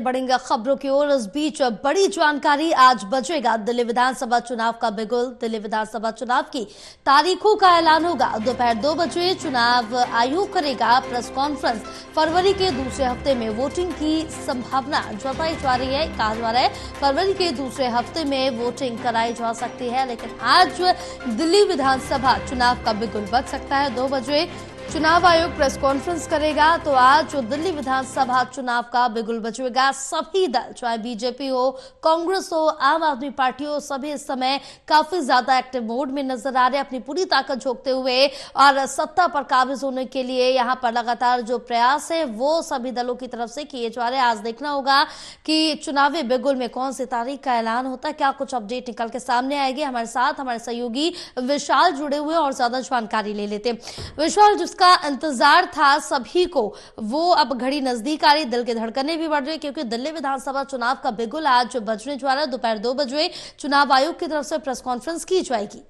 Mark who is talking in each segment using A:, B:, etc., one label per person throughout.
A: बढ़ेंगे खबरों की ओर। इस बीच बड़ी जानकारी आज बजेगा दिल्ली विधानसभा चुनाव का बिगुल। दिल्ली विधानसभा चुनाव की तारीखों का ऐलान होगा। दोपहर 2 बजे चुनाव आयोग करेगा प्रेस कॉन्फ्रेंस। फरवरी के दूसरे हफ्ते में वोटिंग की संभावना जताई जा रही है। कहा जा रहा है फरवरी के दूसरे हफ्ते में वोटिंग कराई जा सकती है, लेकिन आज दिल्ली विधानसभा चुनाव का बिगुल बज सकता है। 2 बजे चुनाव आयोग प्रेस कॉन्फ्रेंस करेगा, तो आज जो दिल्ली विधानसभा चुनाव का बिगुल बजेगा। सभी दल, चाहे बीजेपी हो, कांग्रेस हो, आम आदमी पार्टी हो, सभी इस समय काफी ज्यादा एक्टिव मोड में नजर आ रहे हैं, अपनी पूरी ताकत झोंकते हुए और सत्ता पर काबिज होने के लिए यहाँ पर लगातार जो प्रयास है वो सभी दलों की तरफ से किए जा रहे हैं। आज देखना होगा कि चुनावी बिगुल में कौन सी तारीख का ऐलान होता है, क्या कुछ अपडेट निकल के सामने आएगी। हमारे साथ हमारे सहयोगी विशाल जुड़े हुए और ज्यादा जानकारी ले लेते हैं। विशाल, जिसका इंतजार था सभी को, वो अब घड़ी नजदीक आ रही, दिल की धड़कनें भी बढ़ रही, क्योंकि दिल्ली विधानसभा चुनाव का बिगुल आज बजने जा रहा है। दोपहर 2 बजे चुनाव आयोग की तरफ से प्रेस कॉन्फ्रेंस की जाएगी।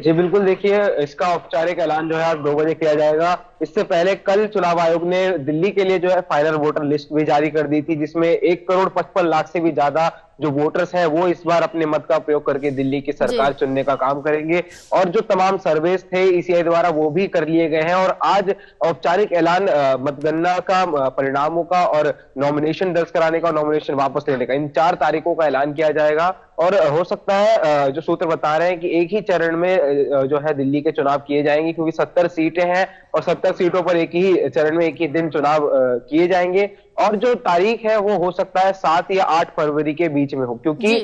B: जी बिल्कुल, देखिए इसका औपचारिक ऐलान जो है आज 2 बजे किया जाएगा। इससे पहले कल चुनाव आयोग ने दिल्ली के लिए जो है फाइनल वोटर लिस्ट भी जारी कर दी थी, जिसमें 1,55,00,000 से भी ज्यादा जो वोटर्स हैं वो इस बार अपने मत का प्रयोग करके दिल्ली की सरकार चुनने का काम करेंगे। और जो तमाम सर्वेस थे ईसीआई द्वारा वो भी कर लिए गए हैं और आज औपचारिक ऐलान मतगणना का, परिणामों का और नॉमिनेशन दर्ज कराने का और नॉमिनेशन वापस लेने का, इन 4 तारीखों का ऐलान किया जाएगा। और हो सकता है, जो सूत्र बता रहे हैं कि एक ही चरण में जो है दिल्ली के चुनाव किए जाएंगे, क्योंकि 70 सीटें हैं और 70 सीटों पर एक ही चरण में एक ही दिन चुनाव किए जाएंगे। और जो तारीख है वो हो सकता है 7 या 8 फरवरी के बीच में हो, क्योंकि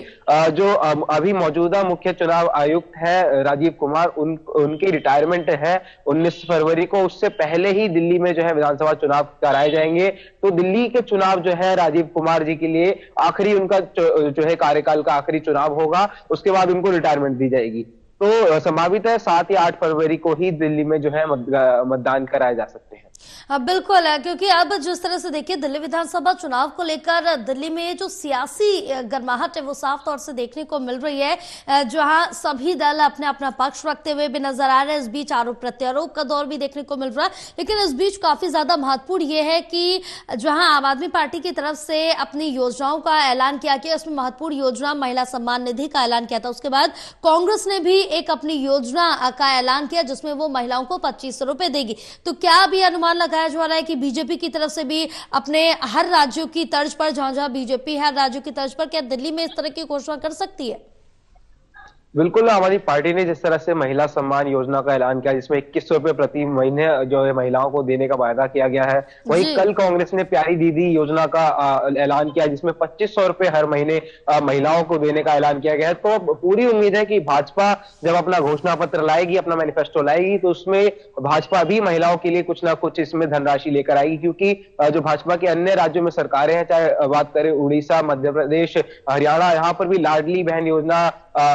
B: जो अभी मौजूदा मुख्य चुनाव आयुक्त है राजीव कुमार, उनकी रिटायरमेंट है 19 फरवरी को। उससे पहले ही दिल्ली में जो है विधानसभा चुनाव कराए जाएंगे। तो दिल्ली के चुनाव जो है राजीव कुमार जी के लिए आखिरी, उनका जो है कार्यकाल का आखिरी चुनाव होगा। उसके बाद उनको रिटायरमेंट दी जाएगी। तो संभावित है 7 या 8 फरवरी को ही दिल्ली में जो है मतदान कराए जा सकते हैं।
A: बिल्कुल है, क्योंकि अब जिस तरह से देखिए दिल्ली विधानसभा चुनाव को लेकर दिल्ली में जो सियासी गर्माहट है वो साफ तौर से देखने को मिल रही है, जहां सभी दल अपने अपना पक्ष रखते हुए भी नजर आ रहे हैं। इस बीच आरोप प्रत्यारोप का दौर भी देखने को मिल रहा है, लेकिन इस बीच काफी ज्यादा महत्वपूर्ण ये है कि जहां आम आदमी पार्टी की तरफ से अपनी योजनाओं का ऐलान किया गया, उसमें महत्वपूर्ण योजना महिला सम्मान निधि का ऐलान किया था। उसके बाद कांग्रेस ने भी एक अपनी योजना का ऐलान किया जिसमें वो महिलाओं को 2500 रुपए देगी। तो क्या अभी अनुमान लगाया जा रहा है कि बीजेपी की तरफ से भी अपने हर राज्यों की तर्ज पर, जहां जहां बीजेपी है, हर राज्यों की तर्ज पर क्या दिल्ली में इस तरह की घोषणा कर सकती है?
B: बिल्कुल, हमारी पार्टी ने जिस तरह से महिला सम्मान योजना का ऐलान किया, जिसमें 2100 रुपए प्रति महीने जो है महिलाओं को देने का वायदा किया गया है, वहीं कल कांग्रेस ने प्यारी दीदी योजना का ऐलान किया, जिसमें 2500 रुपए हर महीने महिलाओं को देने का ऐलान किया गया है। तो पूरी उम्मीद है कि भाजपा जब अपना घोषणा पत्र लाएगी, अपना मैनिफेस्टो लाएगी, तो उसमें भाजपा भी महिलाओं के लिए कुछ ना कुछ इसमें धनराशि लेकर आएगी। क्योंकि जो भाजपा के अन्य राज्यों में सरकारें हैं, चाहे बात करें उड़ीसा, मध्य प्रदेश, हरियाणा, यहाँ पर भी लाडली बहन योजना,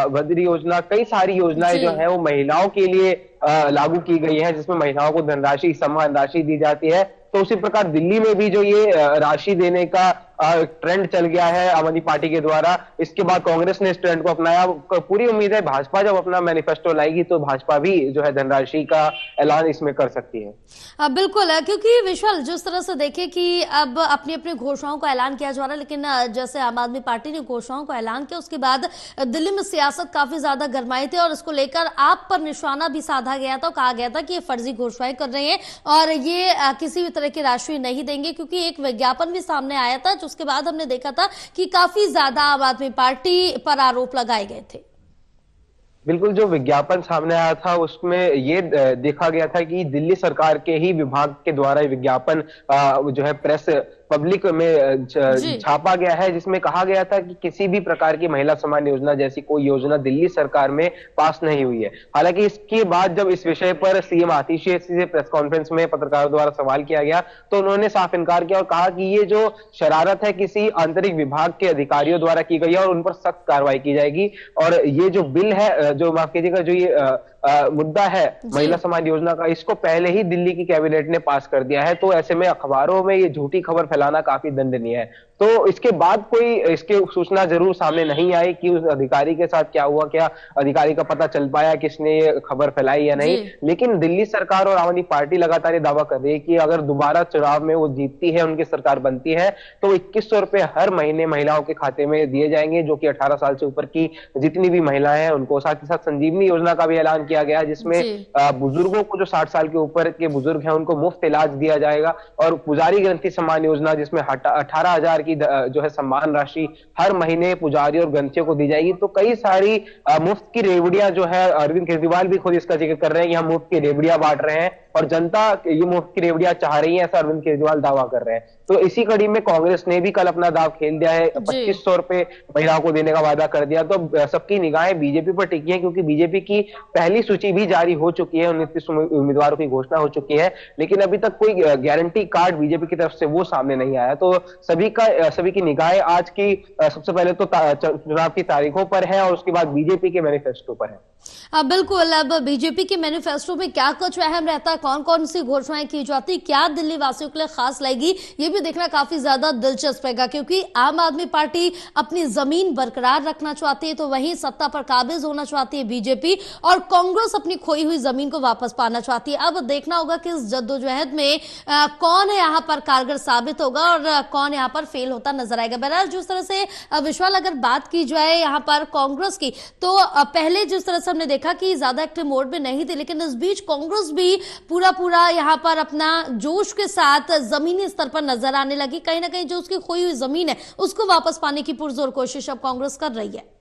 B: बद्री योजना, कई सारी योजनाएं जो है वो महिलाओं के लिए लागू की गई है, जिसमें महिलाओं को धनराशि, सम्मान राशि दी जाती है। तो उसी प्रकार दिल्ली में भी जो ये राशि देने का ट्रेंड चल गया है आम आदमी पार्टी के द्वारा, इसके बाद कांग्रेस ने इस ट्रेंड को अपनाया। पूरी उम्मीद है भाजपा जब अपना मैनिफेस्टो लाएगी तो भाजपा भी जो है धनराशि का ऐलान इसमें कर सकती है।
A: बिल्कुल है, क्योंकि विशाल जिस तरह से देखे कि अब अपनी अपनी घोषणाओं का ऐलान किया जा रहा है, लेकिन जैसे आम आदमी पार्टी ने घोषणाओं का ऐलान किया उसके बाद दिल्ली में सियासत काफी ज्यादा गर्माई थी और इसको लेकर आप पर निशाना भी साधा गया था। कहा गया था कि ये फर्जी घोषणाएं कर रहे हैं और ये किसी भी तरह की राशि नहीं देंगे, क्योंकि एक विज्ञापन भी सामने आया था उसके बाद हमने देखा था कि काफी ज्यादा आम आदमी पार्टी पर आरोप लगाए गए थे।
B: बिल्कुल, जो विज्ञापन सामने आया था उसमें ये देखा गया था कि दिल्ली सरकार के ही विभाग के द्वारा विज्ञापन जो है प्रेस पब्लिक में छापा गया है, जिसमें कहा गया था कि किसी भी प्रकार की महिला सम्मान योजना जैसी कोई योजना दिल्ली सरकार में पास नहीं हुई है। हालांकि इसके बाद जब इस विषय पर सीएम आतिशी से प्रेस कॉन्फ्रेंस में पत्रकारों द्वारा सवाल किया गया तो उन्होंने साफ इनकार किया और कहा कि ये जो शरारत है किसी आंतरिक विभाग के अधिकारियों द्वारा की गई है और उन पर सख्त कार्रवाई की जाएगी। और ये जो बिल है, जो माफ कीजिएगा, जो ये मुद्दा है महिला सम्मान योजना का, इसको पहले ही दिल्ली की कैबिनेट ने पास कर दिया है। तो ऐसे में अखबारों में ये झूठी खबर फैलाना काफी दंडनीय है। तो इसके बाद कोई इसके सूचना जरूर सामने नहीं आई कि उस अधिकारी के साथ क्या हुआ, क्या अधिकारी का पता चल पाया किसने ये खबर फैलाई या नहीं। लेकिन दिल्ली सरकार और आम आदमी पार्टी लगातार ये दावा कर रही है कि अगर दोबारा चुनाव में वो जीतती है, उनकी सरकार बनती है, तो 2100 रुपए हर महीने महिलाओं के खाते में दिए जाएंगे, जो कि 18 साल से ऊपर की जितनी भी महिलाएं हैं उनको। साथ ही साथ संजीवनी योजना का भी ऐलान किया गया, जिसमें बुजुर्गों को, जो 60 साल के ऊपर के बुजुर्ग हैं, उनको मुफ्त इलाज दिया जाएगा। और पुजारी ग्रंथी सम्मान योजना, जिसमें 18,000 की जो है सम्मान राशि हर महीने पुजारी और ग्रंथियों को दी जाएगी। तो कई सारी मुफ्त की रेवड़ियां जो है, अरविंद केजरीवाल भी खुद इसका जिक्र कर रहे हैं कि हम मुफ्त की रेवड़ियां बांट रहे हैं और जनता ये मुफ्त की रेवड़ियां चाह रही है, ऐसा अरविंद केजरीवाल दावा कर रहे हैं। तो इसी कड़ी में कांग्रेस ने भी कल अपना दाव खेल दिया है, 2500 रुपए महिलाओं को देने का वादा कर दिया। तो सबकी निगाहें बीजेपी पर टिकी है, क्योंकि बीजेपी की पहली सूची भी जारी हो चुकी है, 29 उम्मीदवारों की घोषणा हो चुकी है, लेकिन अभी तक कोई गारंटी कार्ड बीजेपी की तरफ से वो सामने नहीं आया। तो सभी की निगाहें आज की सबसे पहले तो चुनाव की तारीखों पर है और उसके बाद बीजेपी के मैनिफेस्टो पर है।
A: बिल्कुल, अब बीजेपी के मैनिफेस्टो में क्या कुछ अहम रहता है, कौन कौन सी घोषणाएं की जाती, क्या दिल्ली वासियों के लिए खास लाएगी, ये भी देखना काफी ज्यादा दिलचस्प रहेगा। क्योंकि आम आदमी पार्टी अपनी जमीन बरकरार रखना चाहती है, तो वहीं सत्ता पर काबिज होना चाहती है बीजेपी, और कांग्रेस अपनी खोई हुई जमीन को वापस पाना चाहती है। अब देखना होगा कि इस जद्दोजहद में कौन यहाँ पर कारगर साबित होगा और कौन यहाँ पर फेल होता नजर आएगा। बहरहाल जिस तरह से विशाल, अगर बात की जाए यहाँ पर कांग्रेस की, तो पहले जिस तरह से हमने देखा कि ज्यादा एक्टिव मोड में नहीं थी, लेकिन इस बीच कांग्रेस भी पूरा यहाँ पर अपना जोश के साथ जमीनी स्तर पर नजर आने लगी। कहीं ना कहीं जो उसकी खोई हुई जमीन है उसको वापस पाने की पुरजोर कोशिश अब कांग्रेस कर रही है।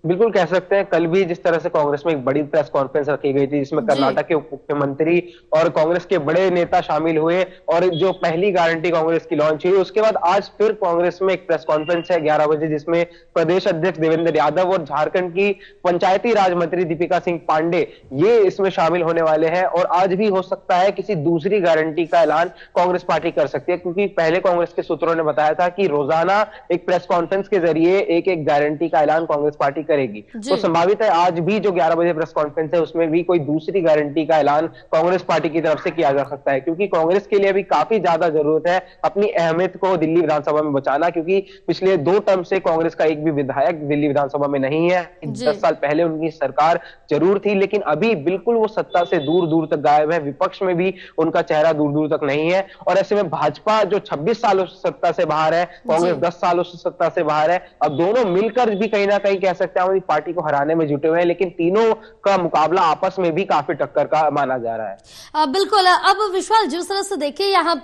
B: बिल्कुल कह सकते हैं, कल भी जिस तरह से कांग्रेस में एक बड़ी प्रेस कॉन्फ्रेंस रखी गई थी, जिसमें कर्नाटक के उप मुख्यमंत्री और कांग्रेस के बड़े नेता शामिल हुए और जो पहली गारंटी कांग्रेस की लॉन्च हुई, उसके बाद आज फिर कांग्रेस में एक प्रेस कॉन्फ्रेंस है 11 बजे, जिसमें प्रदेश अध्यक्ष देवेंद्र यादव और झारखंड की पंचायती राज मंत्री दीपिका सिंह पांडे ये इसमें शामिल होने वाले हैं। और आज भी हो सकता है किसी दूसरी गारंटी का ऐलान कांग्रेस पार्टी कर सकती है, क्योंकि पहले कांग्रेस के सूत्रों ने बताया था कि रोजाना एक प्रेस कॉन्फ्रेंस के जरिए एक गारंटी का ऐलान कांग्रेस पार्टी करेगी। तो संभावित है आज भी जो 11 बजे प्रेस कॉन्फ्रेंस है उसमें भी कोई दूसरी गारंटी का ऐलान कांग्रेस पार्टी की तरफ से किया जा सकता है, क्योंकि कांग्रेस के लिए अभी काफी ज्यादा जरूरत है अपनी अहमियत को दिल्ली विधानसभा में बचाना, क्योंकि पिछले 2 टर्म से कांग्रेस का एक भी विधायक दिल्ली विधानसभा में नहीं है। 10 साल पहले उनकी सरकार जरूर थी, लेकिन अभी बिल्कुल वो सत्ता से दूर दूर तक गायब है, विपक्ष में भी उनका चेहरा दूर दूर तक नहीं है। और ऐसे में भाजपा जो 26 सालों से सत्ता से बाहर है, कांग्रेस 10 सालों से सत्ता से बाहर है, अब दोनों मिलकर भी कहीं ना कहीं कह सकते हैं पार्टी को हराने में जुटे हुए हैं, लेकिन तीनों का मुकाबला आपस में भी काफी टक्कर का माना जा रहा है।
A: बिल्कुल। अब विशाल, जिस तरह से देखिए यहाँ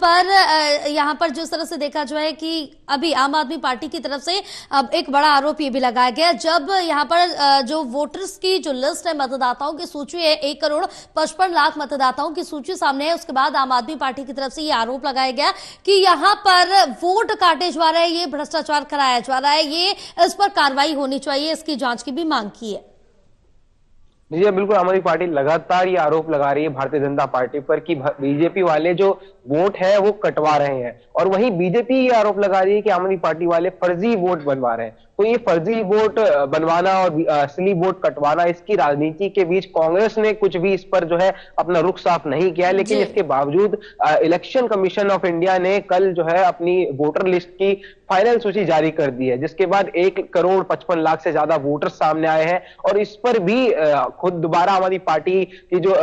A: पर जिस तरह से देखा जो है कि अभी आम आदमी पार्टी की तरफ से अब एक बड़ा आरोप ये भी लगाया गया, जब यहाँ पर जो वोटर्स की जो लिस्ट है, मतदाताओं की सूची है, 1,55,00,000 मतदाताओं की सूची सामने है, उसके बाद आम आदमी पार्टी की तरफ से ये आरोप लगाया गया कि यहाँ पर वोट काटे जा रहे हैं, ये भ्रष्टाचार कराया जा रहा है, ये इस पर कार्रवाई होनी चाहिए, इसकी जांच की भी मांग की है।
B: जी बिल्कुल, हमारी पार्टी लगातार ये आरोप लगा रही है भारतीय जनता पार्टी पर कि बीजेपी वाले जो वोट है वो कटवा रहे हैं, और वहीं बीजेपी ये आरोप लगा रही है कि आम आदमी पार्टी वाले फर्जी वोट बनवा रहे हैं। तो ये फर्जी वोट बनवाना और असली वोट कटवाना, इसकी राजनीति के बीच कांग्रेस ने कुछ भी इस पर जो है अपना रुख साफ नहीं किया, लेकिन इसके बावजूद इलेक्शन कमीशन ऑफ इंडिया ने कल जो है अपनी वोटर लिस्ट की फाइनल सूची जारी कर दी है, जिसके बाद 1,55,00,000 से ज्यादा वोटर सामने आए हैं। और इस पर भी खुद दोबारा हमारी पार्टी की जो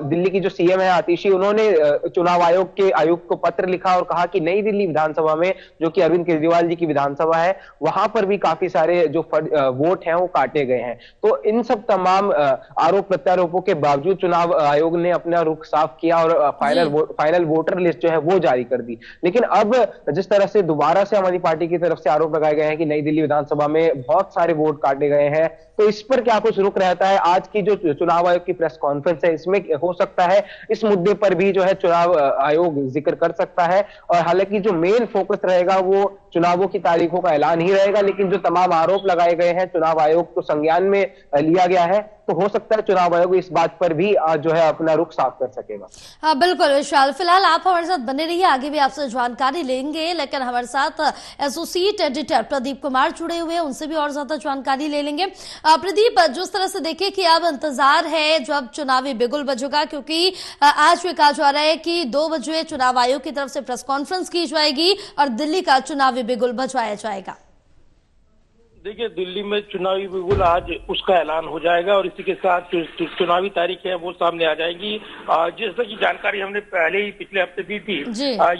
B: दिल्ली की जो सीएम है आतिशी, उन्होंने चुनाव आयोग के आयुक्त को पत्र लिखा और कहा कि नई दिल्ली विधानसभा में, जो कि अरविंद केजरीवाल जी की विधानसभा है, वहां पर भी काफी सारे जो वोट हैं वो काटे गए हैं। तो इन सब तमाम आरोप प्रत्यारोपों के बावजूद चुनाव आयोग ने अपना रुख साफ किया और फाइनल वोटर लिस्ट जो है वो जारी कर दी। लेकिन अब जिस तरह से दोबारा से हमारी पार्टी की तरफ से आरोप लगाए गए हैं कि नई दिल्ली विधानसभा में बहुत सारे वोट काटे गए हैं, तो इस पर क्या कुछ रुख रहता है। आज की जो चुनाव आयोग की प्रेस कॉन्फ्रेंस है, इसमें हो सकता है इस मुद्दे पर भी जो है चुनाव आयोग जिक्र कर सकता है। और हालांकि जो मेन फोकस रहेगा वो चुनावों की तारीखों का ऐलान ही रहेगा, लेकिन जो तमाम आरोप लगाए गए हैं चुनाव आयोग को संज्ञान में लिया गया है। तो हो सकता है चुनाव आयोग इस बात पर भी जो है अपना रुख साफ कर सकेगा।
A: हाँ बिल्कुल विशाल, फिलहाल आप हमारे साथ बने रहिए, आगे भी आपसे जानकारी लेंगे, लेकिन हमारे साथ एसोसिएट एडिटर प्रदीप कुमार जुड़े हुए हैं, उनसे भी और ज्यादा जानकारी ले लेंगे। प्रदीप, जिस तरह से देखें कि अब इंतजार है जब चुनावी बिगुल बजेगा, क्योंकि आज भी कहा जा रहा है कि 2 बजे चुनाव आयोग की तरफ से प्रेस कॉन्फ्रेंस की जाएगी और दिल्ली का चुनावी बिगुल बजवाया जाएगा।
C: देखिए, दिल्ली में चुनावी बिगुल आज उसका ऐलान हो जाएगा और इसी के साथ चुनावी तारीख है वो सामने आ जाएगी। जैसा की जानकारी हमने पहले ही पिछले हफ्ते दी थी,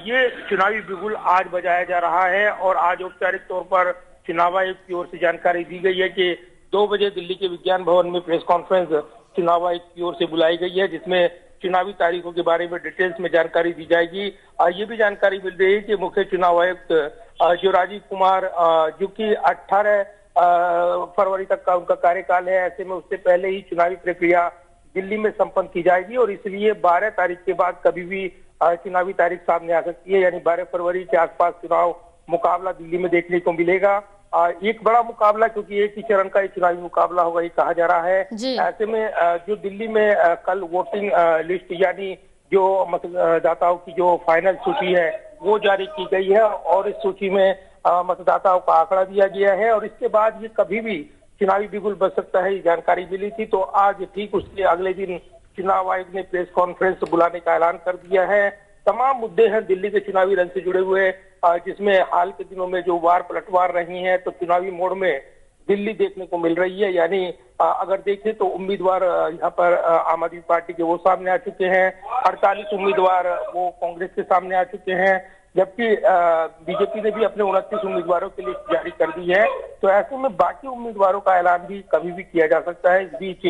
C: ये चुनावी बिगुल आज बजाया जा रहा है और आज औपचारिक तौर पर चुनाव आयोग की ओर से जानकारी दी गई है कि 2 बजे दिल्ली के विज्ञान भवन में प्रेस कॉन्फ्रेंस चुनाव आयोग की ओर से बुलाई गई है, जिसमें चुनावी तारीखों के बारे में डिटेल्स में जानकारी दी जाएगी। ये भी जानकारी मिल रही है कि मुख्य चुनाव आयुक्त जो राजीव कुमार, जो कि 18 फरवरी तक का उनका कार्यकाल है, ऐसे में उससे पहले ही चुनावी प्रक्रिया दिल्ली में संपन्न की जाएगी और इसलिए 12 तारीख के बाद कभी भी चुनावी तारीख सामने आ सकती है, यानी 12 फरवरी के आसपास चुनाव मुकाबला दिल्ली में देखने को मिलेगा। एक बड़ा मुकाबला, क्योंकि एक ही चरण का चुनावी मुकाबला होगा, ये कहा जा रहा है। ऐसे में जो दिल्ली में कल वोटिंग लिस्ट यानी जो मतदाताओं की जो फाइनल सूची है वो जारी की गई है और इस सूची में मतदाताओं का आंकड़ा दिया गया है और इसके बाद ये कभी भी चुनावी बिगुल बच सकता है, ये जानकारी मिली थी। तो आज ठीक उसके अगले दिन चुनाव आयोग ने प्रेस कॉन्फ्रेंस बुलाने का ऐलान कर दिया है। तमाम मुद्दे हैं दिल्ली के चुनावी रण से जुड़े हुए, जिसमें हाल के दिनों में जो वार पलटवार रही हैं, तो चुनावी मोड़ में दिल्ली देखने को मिल रही है। यानी अगर देखें तो उम्मीदवार यहाँ पर आम आदमी पार्टी के वो सामने आ चुके हैं, 48 उम्मीदवार वो कांग्रेस के सामने आ चुके हैं, जबकि बीजेपी ने भी अपने 29 उम्मीदवारों की लिस्ट जारी कर दी है। तो ऐसे में बाकी उम्मीदवारों का ऐलान भी कभी भी किया जा सकता है। इस बीच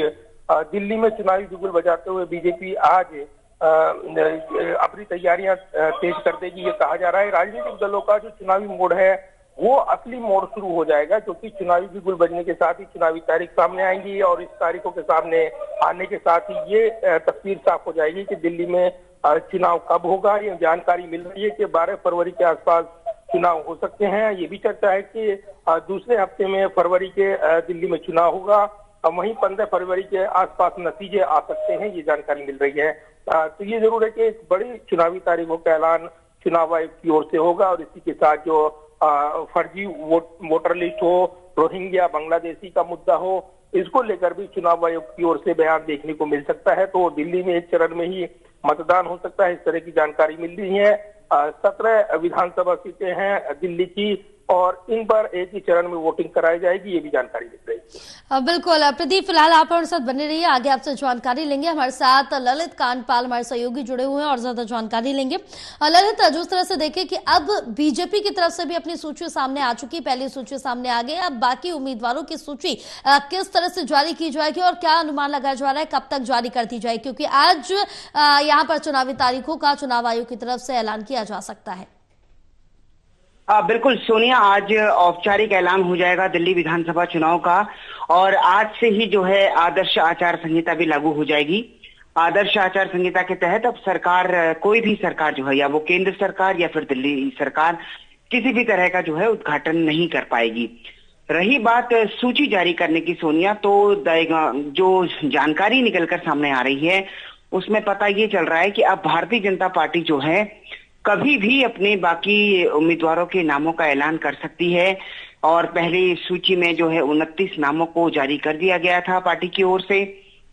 C: दिल्ली में चुनावी बिगुल बजाते हुए बीजेपी आज अपनी तैयारियां तेज कर देगी, ये कहा जा रहा है। राजनीतिक दलों का जो चुनावी मोड़ है वो असली मोड़ शुरू हो जाएगा, क्योंकि चुनावी बिगुल बजने के साथ ही चुनावी तारीख सामने आएंगी और इस तारीखों के सामने आने के साथ ही ये तस्वीर साफ हो जाएगी कि दिल्ली में चुनाव कब होगा। ये जानकारी मिल रही है कि 12 फरवरी के आसपास चुनाव हो सकते हैं। ये भी चर्चा है कि दूसरे हफ्ते में फरवरी के दिल्ली में चुनाव होगा, वहीं 15 फरवरी के आसपास नतीजे आ सकते हैं, ये जानकारी मिल रही है। तो ये जरूर है कि एक बड़ी चुनावी तारीखों का ऐलान चुनाव आयोग की ओर से होगा और इसी के साथ जो फर्जी वोटर लिस्ट हो, रोहिंग्या बांग्लादेशी का मुद्दा हो, इसको लेकर भी चुनाव आयोग की ओर से बयान देखने को मिल सकता है। तो दिल्ली में एक चरण में ही मतदान हो सकता है, इस तरह की जानकारी मिल रही है। 17 विधानसभा सीटें हैं दिल्ली की और इन पर एक ही चरण में वोटिंग कराई जाएगी, ये भी जानकारी मिल रही है।
A: बिल्कुल प्रदीप, फिलहाल आप हमारे साथ बने रहिए, आगे आपसे जानकारी लेंगे। हमारे साथ ललित कांडपाल हमारे सहयोगी जुड़े हुए हैं और ज्यादा जानकारी लेंगे। ललित, जिस तरह से देखें कि अब बीजेपी की तरफ से भी अपनी सूची सामने आ चुकी, पहली सूची सामने आ गई, अब बाकी उम्मीदवारों की सूची किस तरह से जारी की जाएगी और क्या अनुमान लगाया जा रहा है कब तक जारी कर दी जाएगी, क्योंकि आज यहाँ पर चुनावी तारीखों का चुनाव आयोग की तरफ से ऐलान किया जा सकता है।
D: बिल्कुल सोनिया, आज औपचारिक ऐलान हो जाएगा दिल्ली विधानसभा चुनाव का और आज से ही जो है आदर्श आचार संहिता भी लागू हो जाएगी। आदर्श आचार संहिता के तहत अब सरकार, कोई भी सरकार जो है, या वो केंद्र सरकार या फिर दिल्ली सरकार, किसी भी तरह का जो है उद्घाटन नहीं कर पाएगी। रही बात सूची जारी करने की सोनिया, तो जो जानकारी निकलकर सामने आ रही है उसमें पता ये चल रहा है कि अब भारतीय जनता पार्टी जो है कभी भी अपने बाकी उम्मीदवारों के नामों का ऐलान कर सकती है और पहली सूची में जो है 29 नामों को जारी कर दिया गया था पार्टी की ओर से।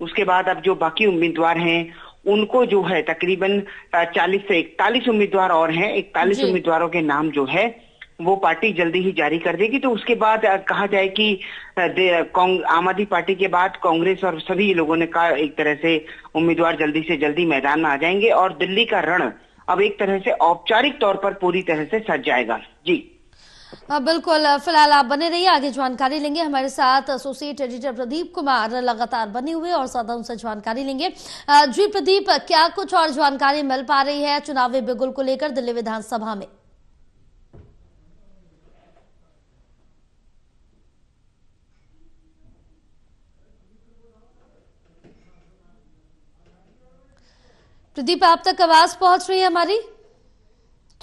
D: उसके बाद अब जो बाकी उम्मीदवार हैं उनको जो है तकरीबन 40 से 41 उम्मीदवार और हैं, 41 उम्मीदवारों के नाम जो है वो पार्टी जल्दी ही जारी कर देगी। तो उसके बाद कहा जाए कि आम आदमी पार्टी के बाद कांग्रेस और सभी लोगों ने कहा एक तरह से उम्मीदवार जल्दी से जल्दी मैदान में आ जाएंगे और दिल्ली का रण अब एक तरह से औपचारिक तौर पर पूरी तरह से सज जाएगा। जी
A: बिल्कुल, फिलहाल आप बने रहिए, आगे जानकारी लेंगे। हमारे साथ एसोसिएट एडिटर प्रदीप कुमार लगातार बने हुए और ज्यादा उनसे जानकारी लेंगे। जी प्रदीप, क्या कुछ और जानकारी मिल पा रही है चुनावी बिगुल को लेकर दिल्ली विधानसभा में? प्रदीप, आप तक आवाज पहुंच रही है हमारी?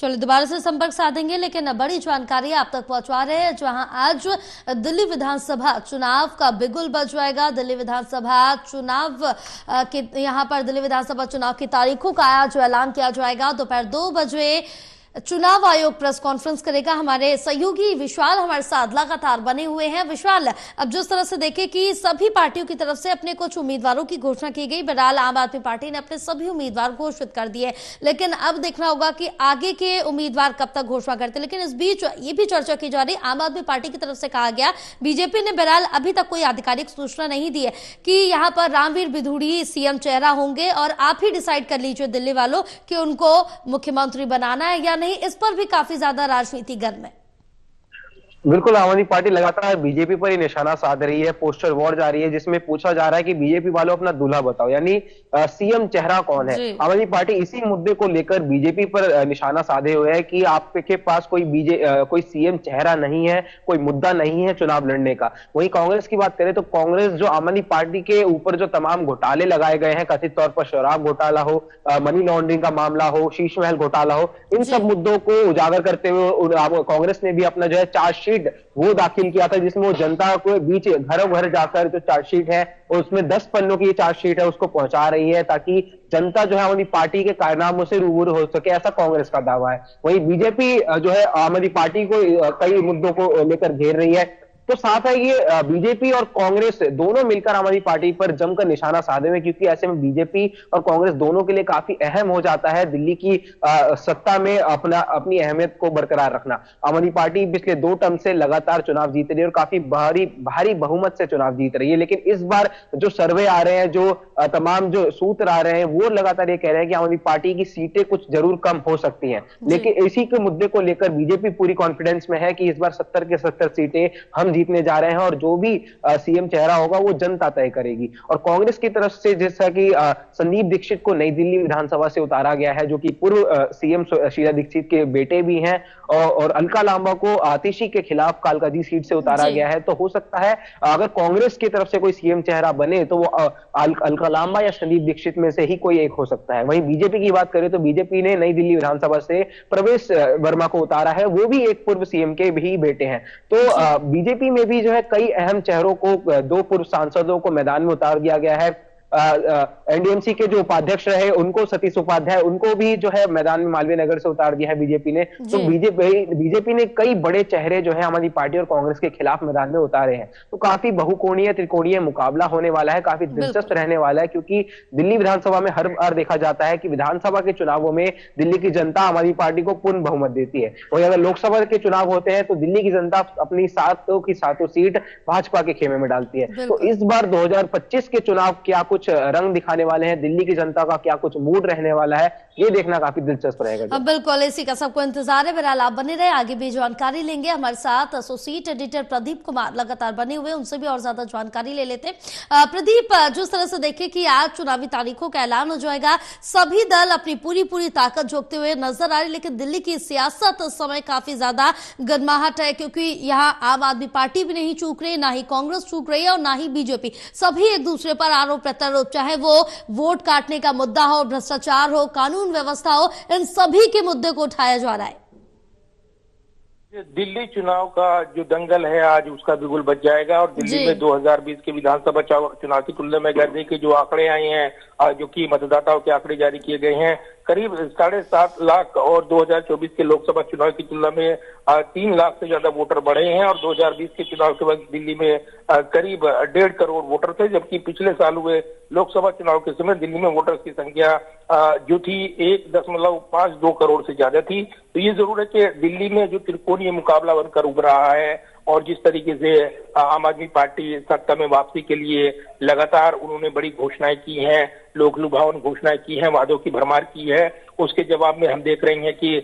A: चलो दोबारा से संपर्क साधेंगे, लेकिन बड़ी जानकारी आप तक पहुंचा रहे हैं जहां आज दिल्ली विधानसभा चुनाव का बिगुल बज जाएगा। दिल्ली विधानसभा चुनाव के यहां पर दिल्ली विधानसभा चुनाव की तारीखों का आज ऐलान किया जाएगा। दोपहर 2 बजे चुनाव आयोग प्रेस कॉन्फ्रेंस करेगा। हमारे सहयोगी विशाल हमारे साथ लगातार बने हुए हैं। विशाल, अब जिस तरह से देखें कि सभी पार्टियों की तरफ से अपने कुछ उम्मीदवारों की घोषणा की गई, बहरहाल आम आदमी पार्टी ने अपने सभी उम्मीदवार घोषित कर दिए, लेकिन अब देखना होगा कि आगे के उम्मीदवार कब तक घोषणा करते हैं। लेकिन इस बीच ये भी चर्चा की जा रही, आम आदमी पार्टी की तरफ से कहा गया, बीजेपी ने बहरहाल अभी तक कोई आधिकारिक सूचना नहीं दी है कि यहाँ पर रामवीर बिधूड़ी सीएम चेहरा होंगे और आप ही डिसाइड कर लीजिए दिल्ली वालों कि उनको मुख्यमंत्री बनाना है या नहीं। इस पर भी काफी ज्यादा राजनीति गर्म है।
B: बिल्कुल, आम आदमी पार्टी लगातार बीजेपी पर ही निशाना साध रही है। पोस्टर वॉर जारी है जिसमें पूछा जा रहा है कि बीजेपी वालों अपना दूल्हा बताओ, यानी सीएम चेहरा कौन है। आम आदमी पार्टी इसी मुद्दे को लेकर बीजेपी पर निशाना साधे हुए है कि आपके पास कोई सीएम चेहरा नहीं है, कोई मुद्दा नहीं है चुनाव लड़ने का। वहीं कांग्रेस की बात करें तो कांग्रेस जो आम आदमी पार्टी के ऊपर जो तमाम घोटाले लगाए गए हैं, कथित तौर पर शराब घोटाला हो, मनी लॉन्ड्रिंग का मामला हो, शीश महल घोटाला हो, इन सब मुद्दों को उजागर करते हुए कांग्रेस ने भी अपना जो है चार्जशीट वो दाखिल किया था, जिसमें वो जनता को बीच घरों घर जाकर जो चार्जशीट है उसमें 10 पन्नों की चार्जशीट है उसको पहुंचा रही है ताकि जनता जो है आम आदमी पार्टी के कारनामों से रूबरू हो सके, ऐसा कांग्रेस का दावा है। वहीं बीजेपी जो है आम आदमी पार्टी को कई मुद्दों को लेकर घेर रही है। तो साफ है ये बीजेपी और कांग्रेस दोनों मिलकर आम आदमी पार्टी पर जमकर निशाना साधे हुए, क्योंकि ऐसे में बीजेपी और कांग्रेस दोनों के लिए काफी अहम हो जाता है दिल्ली की सत्ता में अपनी अहमियत को बरकरार रखना। आम आदमी पार्टी पिछले 2 टर्म से लगातार चुनाव जीत रही है और काफी भारी बहुमत से चुनाव जीत रही है, लेकिन इस बार जो सर्वे आ रहे हैं, जो तमाम जो सूत्र आ रहे हैं, वो लगातार ये कह रहे हैं कि आम आदमी पार्टी की सीटें कुछ जरूर कम हो सकती हैं। लेकिन इसी के मुद्दे को लेकर बीजेपी पूरी कॉन्फिडेंस में है कि इस बार 70 के 70 सीटें हम जीतने जा रहे हैं और जो भी सीएम चेहरा होगा वो जनता तय करेगी। और कांग्रेस की तरफ से जैसा कि संदीप दीक्षित को नई दिल्ली विधानसभा से उतारा गया है, जो कि पूर्व सीएम शीला दीक्षित के बेटे भी हैं, और अलका लांबा को आतिशी के खिलाफ कालकाजी सीट से उतारा गया है। तो हो सकता है अगर कांग्रेस की तरफ से कोई सीएम चेहरा बने तो वो अलका लांबा या संदीप दीक्षित में से ही कोई एक हो सकता है। वहीं बीजेपी की बात करें तो बीजेपी ने नई दिल्ली विधानसभा से प्रवेश वर्मा को उतारा है, वो भी एक पूर्व सीएम के भी बेटे हैं। तो बीजेपी में भी जो है कई अहम चेहरों को, 2 पूर्व सांसदों को मैदान में उतार दिया गया है। एनडीएमसी के जो उपाध्यक्ष रहे उनको, सतीश उपाध्याय, उनको भी जो है मैदान में मालवीय नगर से उतार दिया है बीजेपी ने। तो बीजेपी ने कई बड़े चेहरे जो है आम आदमी पार्टी और कांग्रेस के खिलाफ मैदान में उतारे हैं। तो काफी बहुकोणीय त्रिकोणीय मुकाबला होने वाला है, काफी दिलचस्प रहने वाला है, क्योंकि दिल्ली विधानसभा में हर बार देखा जाता है कि विधानसभा के चुनावों में दिल्ली की जनता आम आदमी पार्टी को पूर्ण बहुमत देती है। वहीं अगर लोकसभा के चुनाव होते हैं तो दिल्ली की जनता अपनी 7 की 7 सीट भाजपा के खेमे में डालती है। तो इस बार 2025 के चुनाव क्या कुछ रंग दिखाने वाले हैं, दिल्ली की जनता का क्या कुछ मूड रहने वाला है, ये देखना काफी दिलचस्प रहेगा।
A: बिल्कुल, इसी का सबको इंतजार है। बहरहाल आप बने रहे, आगे भी जानकारी लेंगे। हमारे साथ एसोसिएट एडिटर प्रदीप कुमार लगातार बने हुए, उनसे भी और ज्यादा जानकारी ले लेते हैं। प्रदीप, जिस तरह से देखें कि आज चुनावी तारीखों का ऐलान हो जाएगा, सभी दल अपनी पूरी ताकत झोंकते हुए नजर आ रही, लेकिन दिल्ली की सियासत इस समय काफी ज्यादा गर्माहट है, क्योंकि यहाँ आम आदमी पार्टी भी नहीं चूक रही, ना ही कांग्रेस चूक रही है और ना ही बीजेपी। सभी एक दूसरे पर आरोप प्रत्यारोप, चाहे वो वोट काटने का मुद्दा हो, भ्रष्टाचार हो, कानून व्यवस्था हो, इन सभी के मुद्दे को उठाया जा रहा है।
C: दिल्ली चुनाव का जो दंगल है आज उसका बिगुल बज जाएगा और दिल्ली में 2020 के विधानसभा चुनाव की तुलना में गर्मी के जो आंकड़े आए हैं, जो कि मतदाताओं के आंकड़े जारी किए गए हैं, करीब 7.5 लाख और 2024 के लोकसभा चुनाव की तुलना में 3 लाख से ज्यादा वोटर बढ़े हैं। और 2020 के चुनाव के बाद दिल्ली में करीब 1.5 करोड़ वोटर थे, जबकि पिछले साल हुए लोकसभा चुनाव के समय दिल्ली में वोटर्स की संख्या जो थी 1.52 करोड़ से ज्यादा थी। तो ये जरूर है कि दिल्ली में जो त्रिकोणीय मुकाबला बनकर उभर रहा है और जिस तरीके से आम आदमी पार्टी सत्ता में वापसी के लिए लगातार उन्होंने बड़ी घोषणाएं की हैं, लोक लुभावन घोषणाएं की हैं, वादों की भरमार की है, उसके जवाब में हम देख रहे हैं कि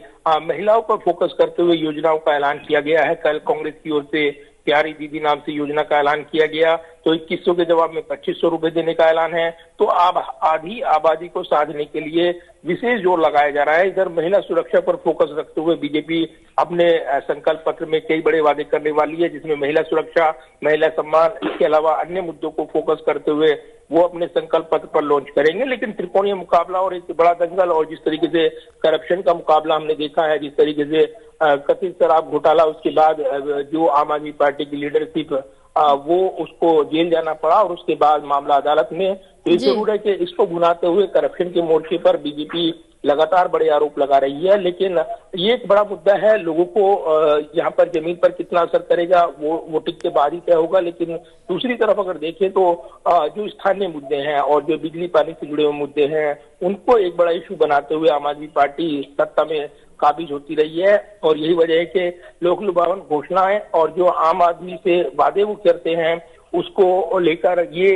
C: महिलाओं पर फोकस करते हुए योजनाओं का ऐलान किया गया है। कल कांग्रेस की ओर से प्यारी दीदी नाम से योजना का ऐलान किया गया, तो 2100 के जवाब में 2500 रुपए देने का ऐलान है। तो अब आधी आबादी को साधने के लिए विशेष जोर लगाया जा रहा है। इधर महिला सुरक्षा पर फोकस रखते हुए बीजेपी अपने संकल्प पत्र में कई बड़े वादे करने वाली है, जिसमें महिला सुरक्षा, महिला सम्मान, इसके अलावा अन्य मुद्दों को फोकस करते हुए वो अपने संकल्प पत्र पर लॉन्च करेंगे। लेकिन त्रिकोणीय मुकाबला और एक बड़ा दंगल और जिस तरीके से करप्शन का मुकाबला हमने देखा है, जिस तरीके से कथित शराब घोटाला, उसके बाद जो आम आदमी पार्टी की लीडरशिप वो उसको जेल जाना पड़ा और उसके बाद मामला अदालत में, तो ये जरूर है कि इसको भुनाते हुए करप्शन के मोर्चे पर बीजेपी लगातार बड़े आरोप लगा रही है। लेकिन ये एक बड़ा मुद्दा है, लोगों को यहाँ पर जमीन पर कितना असर करेगा वो वोटिंग के बाद ही तय होगा। लेकिन दूसरी तरफ अगर देखें तो जो स्थानीय मुद्दे हैं और जो बिजली पानी से जुड़े हुए मुद्दे हैं, उनको एक बड़ा इशू बनाते हुए आम आदमी पार्टी सत्ता में काबिज होती रही है। और यही वजह है कि लोक लुभावन घोषणाएं और जो आम आदमी से वादे वो करते हैं, उसको लेकर ये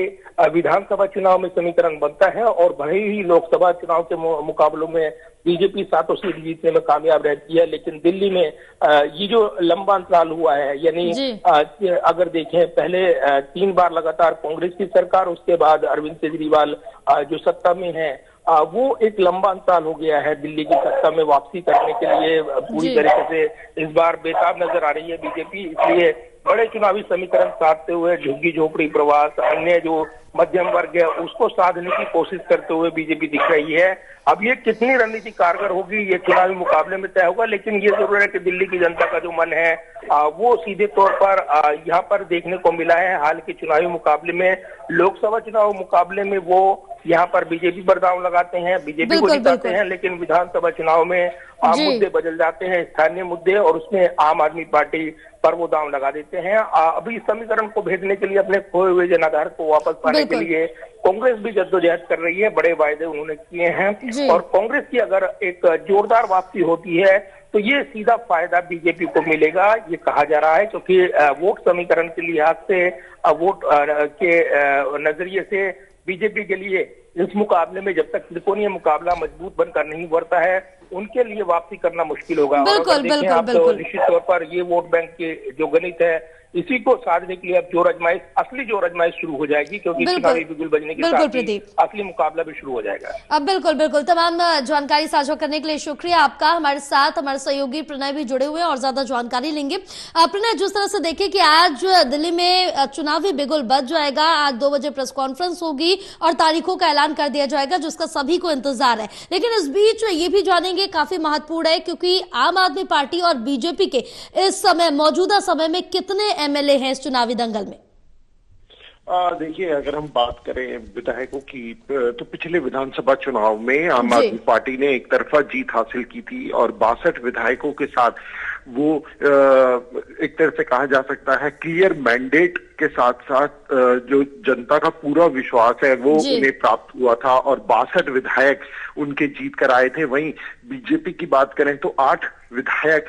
C: विधानसभा चुनाव में समीकरण बनता है। और भले ही लोकसभा चुनाव के मुकाबलों में बीजेपी 7 सीट जीतने में कामयाब रहती है, लेकिन दिल्ली में ये जो लंबा अंतराल हुआ है, यानी अगर देखें पहले 3 बार लगातार कांग्रेस की सरकार, उसके बाद अरविंद केजरीवाल जो सत्ता में है, वो एक लंबा अंतराल हो गया है दिल्ली की सत्ता में वापसी करने के लिए। पूरी तरीके से इस बार बेताब नजर आ रही है बीजेपी, इसलिए बड़े चुनावी समीकरण साधते हुए झुग्गी झोपड़ी प्रवास, अन्य जो मध्यम वर्ग है, उसको साधने की कोशिश करते हुए बीजेपी दिख रही है। अब ये कितनी रणनीति कारगर होगी ये चुनावी मुकाबले में तय होगा। लेकिन ये जरूर है कि दिल्ली की जनता का जो मन है वो सीधे तौर पर यहाँ पर देखने को मिला है। हाल के चुनावी मुकाबले में, लोकसभा चुनाव मुकाबले में वो यहाँ पर बीजेपी पर दांव लगाते हैं, बीजेपी को जिताते हैं, लेकिन विधानसभा चुनाव में मुद्दे बदल जाते हैं, स्थानीय मुद्दे, और उसमें आम आदमी पार्टी पर वो दांव लगा देते हैं। अभी इस समीकरण को भेजने के लिए, अपने खोए हुए जनाधार को वापस पाने के लिए कांग्रेस भी जद्दोजहद कर रही है। बड़े वायदे उन्होंने किए हैं और कांग्रेस की अगर एक जोरदार वापसी होती है तो ये सीधा फायदा बीजेपी को मिलेगा, ये कहा जा रहा है। क्योंकि वोट समीकरण के लिहाज से, वोट के नजरिए से बीजेपी के लिए इस मुकाबले में जब तक त्रिकोणीय मुकाबला मजबूत बनकर नहीं उभरता है, उनके लिए वापसी करना मुश्किल होगा।
A: बिल्कुल,
C: बिल्कुल। निश्चित तौर पर ये वोट बैंक के जो गणित है, इसी को साधने के लिए अब असली जोर आजमाइश शुरू हो जाएगी, क्योंकि चुनावी बिगुल बजने के साथ ही असली मुकाबला भी शुरू हो जाएगा।
A: अब बिल्कुल तमाम जानकारी साझा करने के लिए शुक्रिया आपका। हमारे साथ हमारे सहयोगी प्रणय भी जुड़े हुए हैं और ज्यादा जानकारी लेंगे। प्रणय, जिस तरह से देखें कि आज दिल्ली में चुनावी बिगुल बज जाएगा, आज 2 बजे प्रेस कॉन्फ्रेंस होगी और तारीखों का ऐलान कर दिया जाएगा, जिसका सभी को इंतजार है। लेकिन इस बीच ये भी जानेंगे, काफी महत्वपूर्ण है, क्योंकि आम आदमी पार्टी और बीजेपी के इस समय, मौजूदा समय में कितने एमएलए हैं इस चुनावी दंगल में?
E: देखिए, अगर हम बात करें विधायकों की, तो पिछले विधानसभा चुनाव में आम आदमी पार्टी ने एक तरफा जीत हासिल की थी और 62 विधायकों के साथ वो एक तरह से कहा जा सकता है क्लियर मैंडेट के साथ साथ जो जनता का पूरा विश्वास है वो उन्हें प्राप्त हुआ था और 62 विधायक उनके जीत कर आए थे। वहीं बीजेपी की बात करें तो 8 विधायक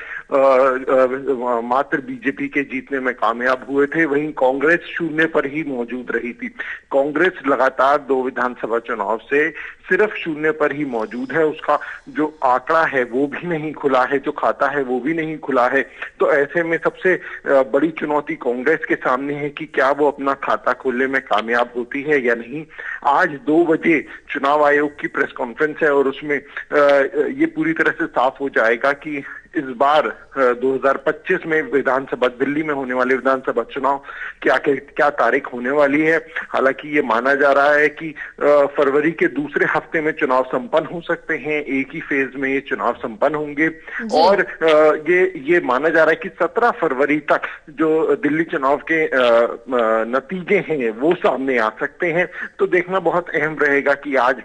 E: मात्र बीजेपी के जीतने में कामयाब हुए थे। वहीं कांग्रेस शून्य पर ही मौजूद रही थी। कांग्रेस लगातार 2 विधानसभा चुनाव से सिर्फ शून्य पर ही मौजूद है। उसका जो आंकड़ा है वो भी नहीं खुला है, जो खाता है वो भी नहीं खुला है। तो ऐसे में सबसे बड़ी चुनौती कांग्रेस के सामने है कि क्या वो अपना खाता खोलने में कामयाब होती है या नहीं। आज 2 बजे चुनाव आयोग की प्रेस कॉन्फ्रेंस है और उसमें ये पूरी तरह से साफ हो जाएगा कि इस बार 2025 में विधानसभा, दिल्ली में होने वाले विधानसभा चुनाव क्या तारीख होने वाली है। हालांकि ये माना जा रहा है कि फरवरी के दूसरे हफ्ते में चुनाव संपन्न हो सकते हैं, एक ही फेज में ये चुनाव संपन्न होंगे। और ये माना जा रहा है कि 17 फरवरी तक जो दिल्ली चुनाव के नतीजे हैं वो सामने आ सकते हैं। तो देखना बहुत अहम रहेगा कि आज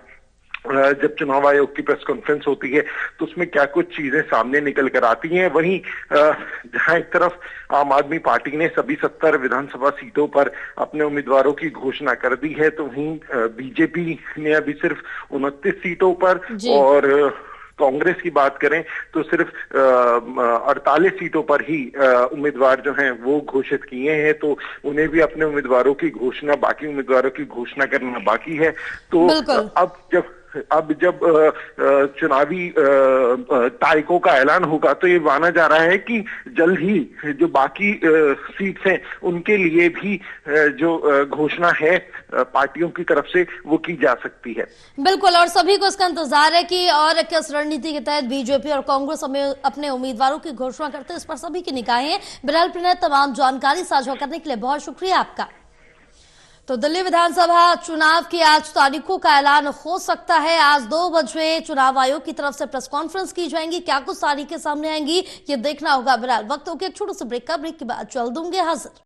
E: जब चुनाव आयोग की प्रेस कॉन्फ्रेंस होती है तो उसमें क्या कुछ चीजें सामने निकल कर आती हैं। वहीं जहां एक तरफ आम आदमी पार्टी ने सभी 70 विधानसभा सीटों पर अपने उम्मीदवारों की घोषणा कर दी है, तो वहीं बीजेपी ने अभी सिर्फ 29 सीटों पर, और कांग्रेस की बात करें तो सिर्फ 48 सीटों पर ही उम्मीदवार जो हैं वो घोषित किए हैं। तो उन्हें भी अपने उम्मीदवारों की घोषणा, बाकी उम्मीदवारों की घोषणा करना बाकी है। तो अब जब चुनावी तारीखों का ऐलान होगा तो ये माना जा रहा है कि जल्द ही जो बाकी सीट्स हैं उनके लिए भी जो घोषणा है पार्टियों की तरफ से वो की जा सकती है।
A: बिल्कुल, और सभी को इसका इंतजार है कि और किस रणनीति के तहत बीजेपी और कांग्रेस अपने उम्मीदवारों की घोषणा करते हैं, इस पर सभी की निगाहें हैं। बहरहाल प्रणय, तमाम जानकारी साझा करने के लिए बहुत शुक्रिया आपका। तो दिल्ली विधानसभा चुनाव की आज तारीखों का ऐलान हो सकता है। आज 2 बजे चुनाव आयोग की तरफ से प्रेस कॉन्फ्रेंस की जाएंगी। क्या कुछ तारीखें सामने आएंगी ये देखना होगा। बहरहाल वक्त हो गया एक छोटे से ब्रेक का। ब्रेक के बाद जल्द होंगे हाजिर।